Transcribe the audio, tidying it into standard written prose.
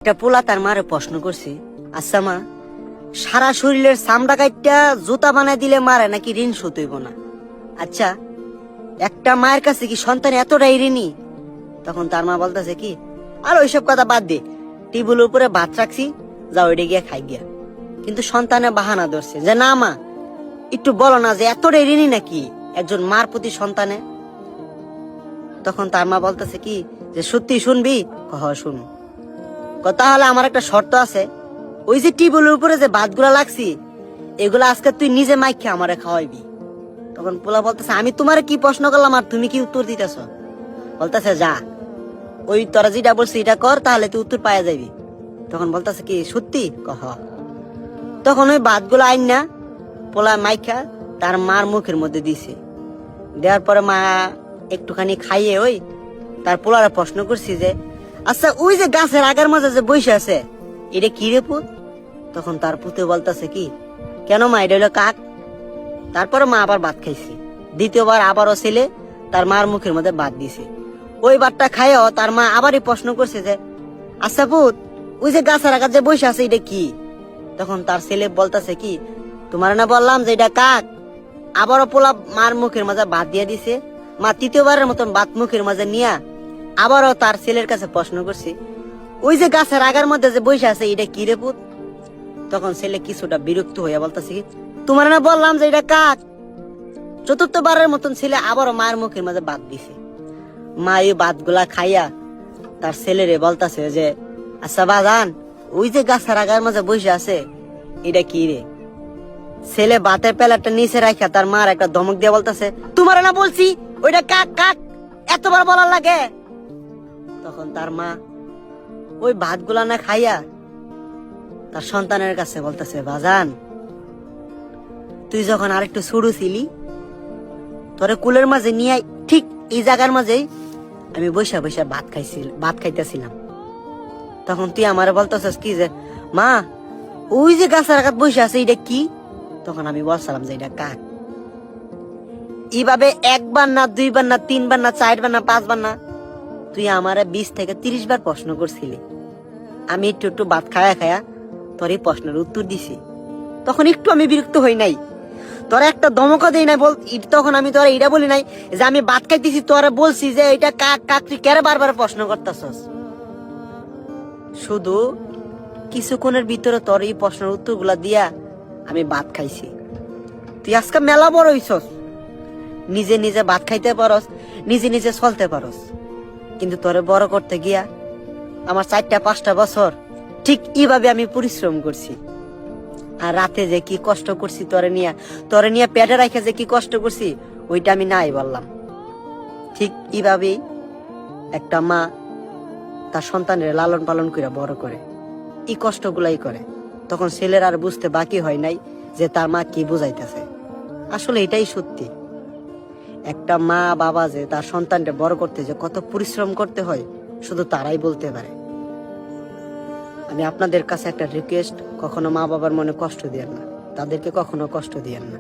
একটা পোলা তার মারে প্রশ্ন করছি, আচ্ছা মা, সারা শরীরের চামড়া কাইটটা জুতা বানাই দিলে মারে নাকি ঋণ শোধ হইব না? আচ্ছা, একটা মায়ের কাছে কি সন্তান এতটাই ঋণী? তখন তার মা বলতেছে কি, আর ওইসব কথা বাদ দে, টেবিলের উপরে ভাত রাখছি, যাও ওইটা গিয়ে খাই গিয়া। কিন্তু সন্তানে বাহানা ধরছে যে না মা, একটু বলো না যে এতটাই ঋণী নাকি একজন মার প্রতি সন্তানে। তখন তার মা বলতেছে কি যে সত্যি শুনবি? কহ শুন। তাহলে আমার একটা শর্ত আছে, ওই যে টেবিলের উপরে যে ভাতগুলা লাগছি এগুলা আজকে তুই নিজে মাইকে আমারে খাওয়াইবি। তখন পোলা বলতেছে আমি তোমারে কি প্রশ্ন করলাম আর তুমি কি উত্তর দিতেছ? বলতেছে যা, ওই তোরা যেটা বলছি এটা কর, তাহলে তুই উত্তর পাওয়া যাবি। তখন বলতেছে কি সত্যি? কহ। তখন ওই ভাতগুলো আইন না পোলা মাইখা তার মার মুখের মধ্যে দিছে। দেওয়ার পরে মা একটুখানি খাইয়ে ওই তার পোলারা প্রশ্ন করছি যে আচ্ছা, ওই যে গাছের আগের মাঝে যে বসে আছে এটা কি রে পুত? তখন তার পুতে বলতেছে কি, কেন মা, এটা হলো কাক। তারপরে মা আবার ভাত খাইছে। দ্বিতীয়বার আবারও ছেলে তার মার মুখের মধ্যে ভাত দিছে। ওই ভাতটা খাইও তার মা আবারই প্রশ্ন করছে যে আচ্ছা পুত, ওই যে গাছের আগার যে বসে আছে এটা কি? তখন তার ছেলে বলতেছে কি, তোমার না বললাম যে এটা কাক। আবারও পোলা মার মুখের মাঝে ভাত দিয়ে দিছে। মা তৃতীয়বারের মতন ভাত মুখের মাঝে নিয়া আবারও তার ছেলের কাছে প্রশ্ন করছি, ওই যে গাছের আগার মধ্যে যে বসে আছে এটা কি রে পুত? তখন ছেলে কিছুটা বিরক্ত হইয়া বলতেছে কি, তোমার না বললাম যে এটা কাক। চতুর্থবারের মতন ছেলে আবারও মায়ের মুখের মাঝে ভাত দিছে। মা এই ভাতগুলা খাইয়া তার ছেলেরে বলতেছে যে আচ্ছা বাজান, ওই যে গাছের আগার মাঝে বসে আছে এটা কি রে? ছেলে ভাতের প্লেটটা নিচে রাখা তার মার একটা ধমক দিয়ে বলতেছে, তোমার না বলছি ওইটা কাক কাক, এতবার বলার লাগে? তখন তার মা ওই ভাতগুলা না খাইয়া তার সন্তানের কাছে বলতেছে, বাজান, তুই যখন আরেকটু ছোট ছিলি তোরে কুলের মাঝে নিয়ে ঠিক এই জায়গার মাঝেই আমি বৈশা বৈশা ভাত খাইতেছিলাম। তখন তুই আমারে বলতেছিস কি যে মা, ওই যে গাছের আঘাত বসে আছে এটা কি? তখন আমি বলছিলাম যে এটা কাক। এইভাবে একবার না, দুইবার না, তিনবার না, চারবার না, পাঁচবার না, তুই আমারে 20 থেকে 30 বার প্রশ্ন করছিলি। আমি একটু একটু ভাত খায়া খায়া তোর এই প্রশ্নের উত্তর দিছি। তখন একটু আমি বিরক্ত হই নাই, তোরা একটা ধমক দেই নাই বল। তখন আমি তোরা এটা বলি নাই যে আমি ভাত খাইতেছি, তোরা বলছি যে এটা কাক কাক, তুই কেন বারবার প্রশ্ন করতেছস? শুধু কিছুক্ষণের ভিতরে তোর এই প্রশ্নের উত্তর গুলা দিয়া আমি ভাত খাইছি। তুই আজকে মেলা বড় হইছস, নিজে নিজে ভাত খাইতে পারস, নিজে নিজে চলতে পারস, কিন্তু তোরে বড় করতে গিয়া আমার 4-5 বছর ঠিক এইভাবে আমি পরিশ্রম করছি। আর রাতে যে কি কষ্ট করছি তোরে নিয়ে পেটে রাখে যে কি কষ্ট করছি ওইটা আমি নাই বললাম। ঠিক এইভাবেই একটা মা তার সন্তানের লালন পালন করে বড় করে, এই কষ্টগুলাই করে। তখন ছেলের আর বুঝতে বাকি হয় নাই যে তার মা কি বুঝাইতেছে। আসলে এটাই সত্যি, একটা মা বাবা যে তার সন্তানকে বড় করতে যে কত পরিশ্রম করতে হয় শুধু তারাই বলতে পারে। আমি আপনাদের কাছে একটা রিকোয়েস্ট, কখনো মা বাবার মনে কষ্ট দিয়েন না, তাদেরকে কখনো কষ্ট দিয়েন না।